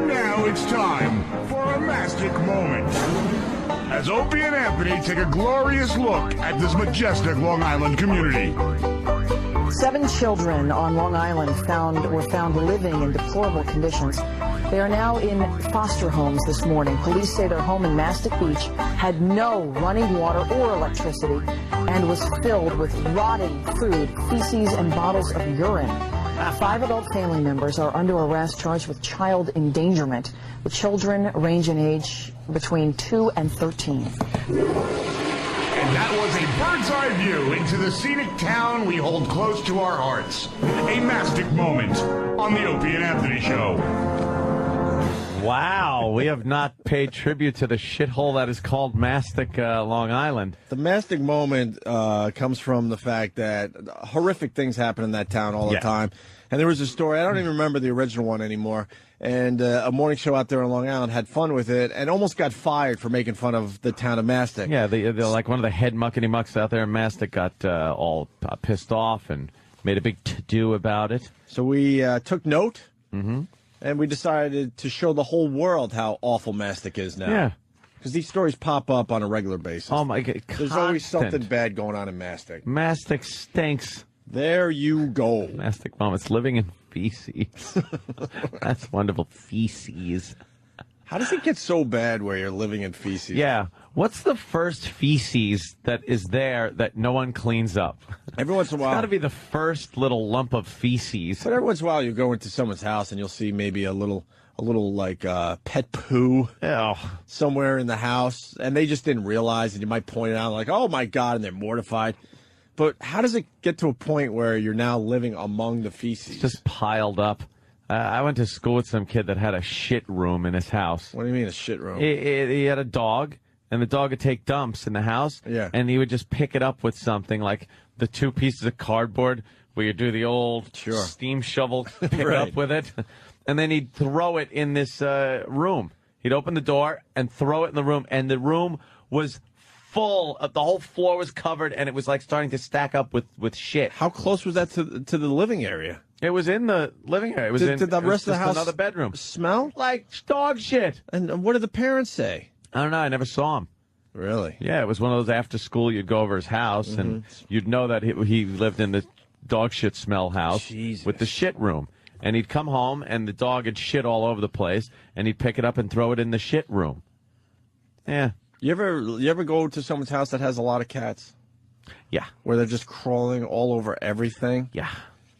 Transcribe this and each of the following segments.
And now it's time for a mastic moment. As Opie and Anthony take a glorious look at this majestic Long Island community. 7 children on Long Island were found living in deplorable conditions. They are now in foster homes this morning. Police say their home in Mastic Beach had no running water or electricity and was filled with rotting food, feces, and bottles of urine. 5 adult family members are under arrest charged with child endangerment. The children range in age between 2 and 13. And that was a bird's eye view into the scenic town we hold close to our hearts. A mastic moment on the Opie and Anthony Show. Wow, we have not paid tribute to the shithole that is called Mastic, Long Island. The mastic moment comes from the fact that horrific things happen in that town all the time. And there was a story, I don't even remember the original one anymore, and a morning show out there on Long Island had fun with it and almost got fired for making fun of the town of Mastic. Yeah, they're like one of the head muckety-mucks out there in Mastic got all pissed off and made a big to-do about it. So we took note. Mm-hmm. And we decided to show the whole world how awful Mastic is now. Yeah. Because these stories pop up on a regular basis. Oh, my God. There's always something bad going on in Mastic. Mastic stinks. There you go. Mastic moments living in feces. That's wonderful. Feces. How does it get so bad where you're living in feces? Yeah. What's the first feces that is there that no one cleans up? Every once in a while. It's got to be the first little lump of feces. But every once in a while you go into someone's house and you'll see maybe a little like pet poo somewhere in the house, and they just didn't realize, and you might point it out like, oh my God, and they're mortified. But how does it get to a point where you're now living among the feces? It's just piled up. I went to school with some kid that had a shit room in his house. What do you mean a shit room? He had a dog, and the dog would take dumps in the house. Yeah. And he would just pick it up with something like the 2 pieces of cardboard where you do the old steam shovel, pick it up with it. And then he'd throw it in this room. He'd open the door and throw it in the room, and the room was full. The whole floor was covered, and it was like starting to stack up with shit. How close was that to the living area? It was in the living area. It was did the rest of the house another bedroom. Smell like dog shit? And what did the parents say? I don't know. I never saw him. Really? Yeah, it was one of those after school. You'd go over his house, and you'd know that he lived in the dog shit smell house with the shit room. And he'd come home, and the dog had shit all over the place, and he'd pick it up and throw it in the shit room. Yeah. You ever go to someone's house that has a lot of cats? Yeah. Where they're just crawling all over everything? Yeah.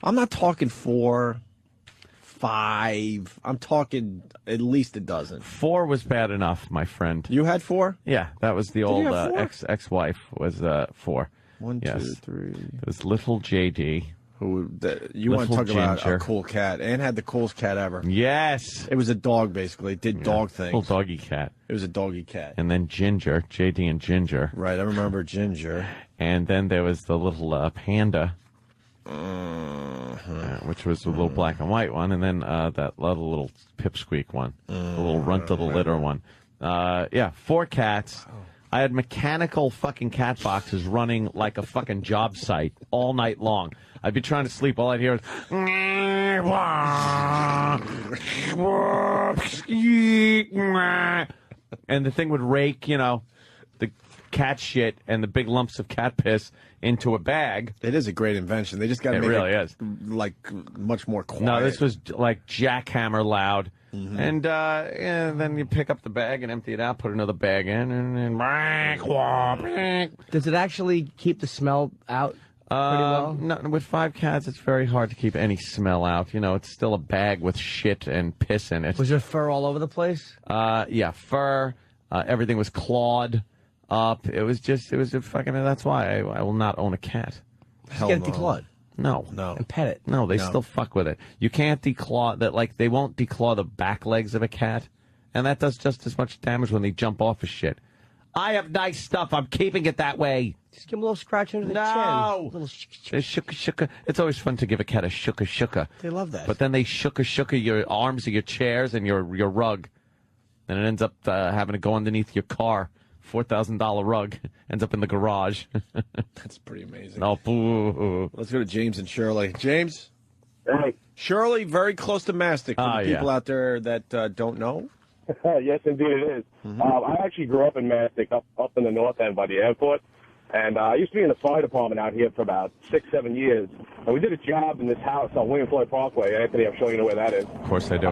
I'm not talking 4, 5. I'm talking at least a dozen. 4 was bad enough, my friend. You had 4? Yeah, that was the old you have 4? ex-wife was 4. 1, yes. 2, 3. It was little JD. You want to talk about a cool cat. Ann had the coolest cat ever. Yes. It was a dog, basically. It did dog things. Little doggy cat. It was a doggy cat. And then Ginger, JD and Ginger. Right, I remember Ginger. And then there was the little panda, which was the little black and white one. And then that little pipsqueak one, the little runt of the litter one. 4 cats. I had mechanical fucking cat boxes running like a fucking job site all night long. I'd be trying to sleep. All I'd hear is... And the thing would rake, the cat shit and the big lumps of cat piss into a bag. It is a great invention. They just got to make really is. Like much more quiet. No, this was like jackhammer loud. And then you pick up the bag and empty it out, put another bag in, and Does it actually keep the smell out pretty well? No, with 5 cats, it's very hard to keep any smell out. it's still a bag with shit and piss in it. Was there fur all over the place? Yeah, fur. Everything was clawed up. It was a fucking. That's why I will not own a cat. Just get it declawed. No. And pet it. No, they still fuck with it. You can't declaw that. Like they won't declaw the back legs of a cat, and that does just as much damage when they jump off of shit. I have nice stuff. I'm keeping it that way. Just give him a little scratch under the chin. No. Little Shuka. It's always fun to give a cat a shuka. They love that. But then they shuka your arms of your chairs and your rug, and it ends up having to go underneath your car. $4,000 rug ends up in the garage. That's pretty amazing. Oh, boo. Let's go to James and Shirley. James? Hey. Shirley, very close to Mastic. For the people out there that don't know. Yes, indeed it is. I actually grew up in Mastic, up in the north end by the airport. And I used to be in the fire department out here for about 6-7 years. And we did a job in this house on William Floyd Parkway. Anthony, I'm sure you know where that is. Of course I do.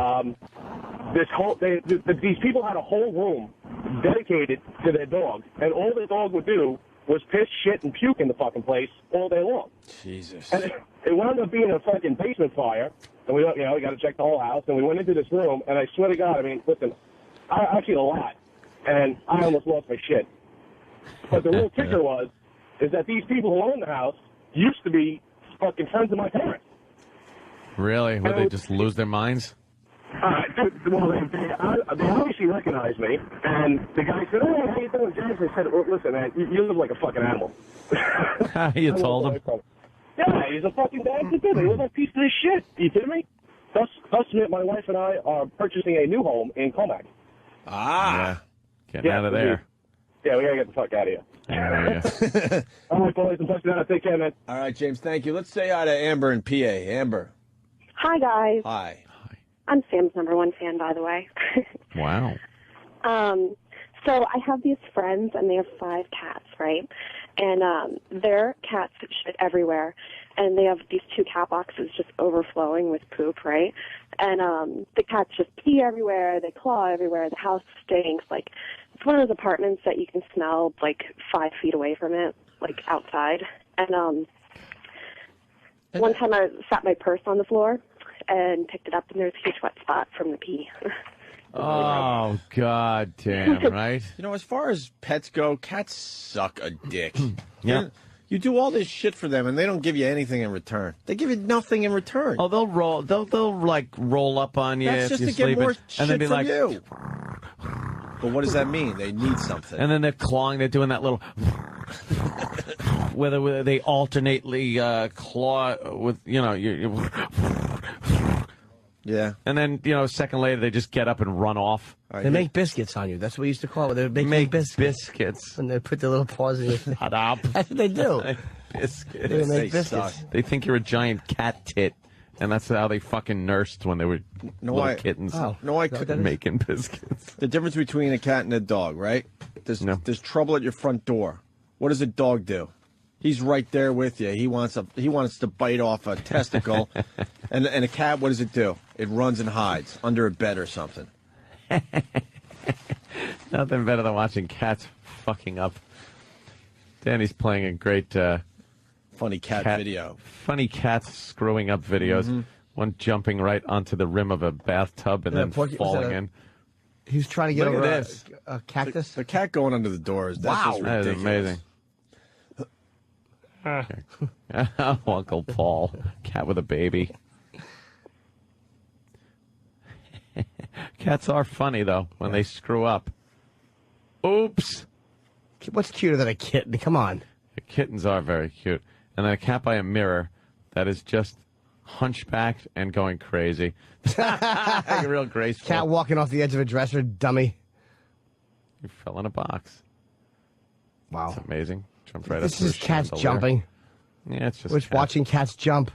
These people had a whole room dedicated to their dog. And all their dog would do was piss, shit, and puke in the fucking place all day long. Jesus. And it wound up being a fucking basement fire. And we got to check the whole house. And we went into this room, and I swear to God, I mean, listen, I've seen a lot. And I almost lost my shit. But the real kicker is that these people who own the house used to be fucking friends of my parents. Really? Would they just lose their minds? Well, they obviously recognized me, and the guy said, "Oh, how you doing, James?" I said, well, "Listen, man, you live like a fucking animal." You told him? Yeah, he's a fucking dog to do. He lives like a piece of this shit. Are you kidding me? Thus, my wife and I are purchasing a new home in Comac. Yeah. Getting out of there. Yeah, we gotta get the fuck out of here. All right, boys, I'm touching out. Take care, man. All right, James, thank you. Let's say hi to Amber in PA. Amber. Hi, guys. Hi. I'm Sam's #1 fan, by the way. Wow. So I have these friends, and they have 5 cats, right? And their cats shit everywhere, and they have these 2 cat boxes just overflowing with poop, right? And the cats just pee everywhere, they claw everywhere, the house stinks. Like, it's one of those apartments that you can smell, like, 5 feet away from it, like, outside. And one time I sat my purse on the floor and picked it up, and there's a huge wet spot from the pee. Oh, God damn, right? You know, as far as pets go, cats suck a dick. Yeah. You do all this shit for them, and they don't give you anything in return. They give you nothing in return. Oh, they'll like roll up on you That's if just you're to get sleeping, more and shit then be from like, you. But what does that mean? They need something. and then they're clawing. They're doing that little, whether they alternately claw with, yeah. And then, a second later, they just get up and run off. They make biscuits on you. That's what we used to call it. They make biscuits. And they put their little paws in your face. Shut up. That's what they do. Biscuits. They make biscuits. suck. They think you're a giant cat tit, and that's how they fucking nursed when they were little kittens. Making biscuits. The difference between a cat and a dog, right? There's trouble at your front door. What does a dog do? He's right there with you. He wants to bite off a testicle, and a cat. What does it do? It runs and hides under a bed or something. Nothing better than watching cats fucking up. Danny's playing a great funny cat video. Funny cats screwing up videos. Mm-hmm. One jumping right onto the rim of a bathtub and then falling in. He was trying to get Look over at this. a cactus. The cat going under the doors. That's just That is ridiculous. amazing. Uncle Paul, cat with a baby. Cats are funny though when they screw up. Oops. What's cuter than a kitten? Come on. Kittens are very cute, and then a cat by a mirror that is just hunchbacked and going crazy. Like a real graceful Cat walking off the edge of a dresser, dummy. You fell in a box. Wow. That's amazing. Jumped right This up to is the cats chandelier. jumping. Yeah, it's just We're just watching cats jump.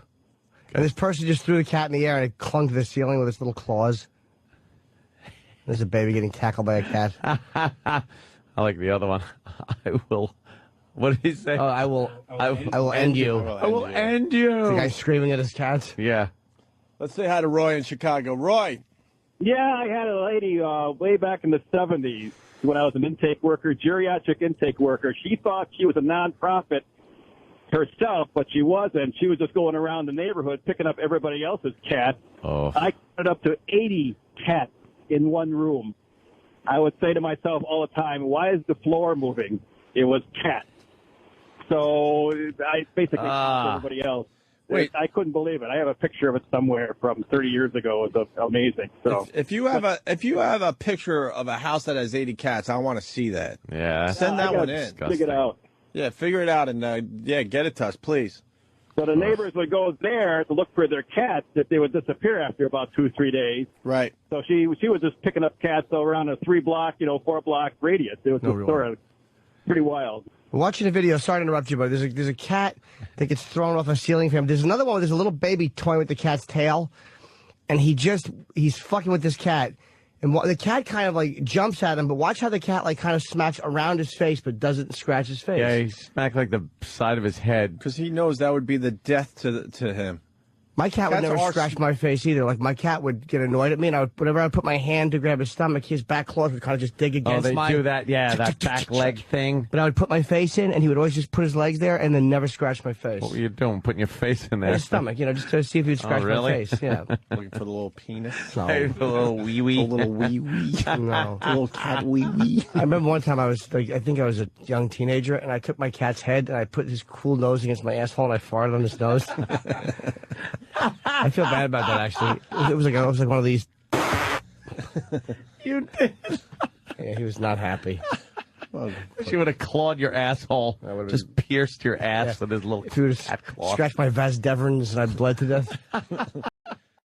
And this person just threw the cat in the air and it clung to the ceiling with its little claws. There's a baby getting tackled by a cat. I like the other one. I will. What did he say? Oh, I will end you. I will end you. The guy screaming at his cat. Yeah. Let's say hi to Roy in Chicago. Roy. Yeah, I had a lady way back in the 70s when I was an intake worker, geriatric intake worker. She thought she was a nonprofit herself, but she wasn't. She was just going around the neighborhood picking up everybody else's cats. Oh. I counted up to 80 cats in one room. I would say to myself all the time, why is the floor moving? It was cats. So I basically counted everybody else. Wait. I couldn't believe it. I have a picture of it somewhere from 30 years ago. It was amazing. So If you have a picture of a house that has 80 cats, I want to see that. Yeah. Send that one in. Disgusting. figure it out. Yeah, figure it out and get it to us, please. So the neighbors would go there to look for their cats if they would disappear after about 2-3 days. Right. So she was just picking up cats around a 3-block, 4-block radius. It was just sort of pretty wild. We're watching a video. Sorry to interrupt you, but there's a cat that gets thrown off a ceiling fan. There's another one where there's a little baby toying with the cat's tail, and he's fucking with this cat. And the cat kind of like jumps at him, but watch how the cat like kind of smacks around his face, but doesn't scratch his face. Yeah, he smacked like the side of his head. Because he knows that would be the death to him. My cat would never scratch my face either. Like, my cat would get annoyed at me, and whenever I would put my hand to grab his stomach, his back claws would kind of just dig against mine. Oh, they do that, yeah, that back leg thing. But I would put my face in, and he would always just put his legs there and then never scratch my face. What were you doing, putting your face in there? His stomach, just to see if he would scratch my face, yeah. Looking for the little penis? No. The little wee-wee. The little wee-wee. No. The little cat wee-wee. I remember one time I think I was a young teenager, and I took my cat's head, and I put his cool nose against my asshole, and I farted on his nose. I feel bad about that, actually. It was like one of these. You did. Yeah, he was not happy. Well, she would have clawed your asshole. Just pierced your ass with his little cat claw. Scratched my vas deferens and I bled to death.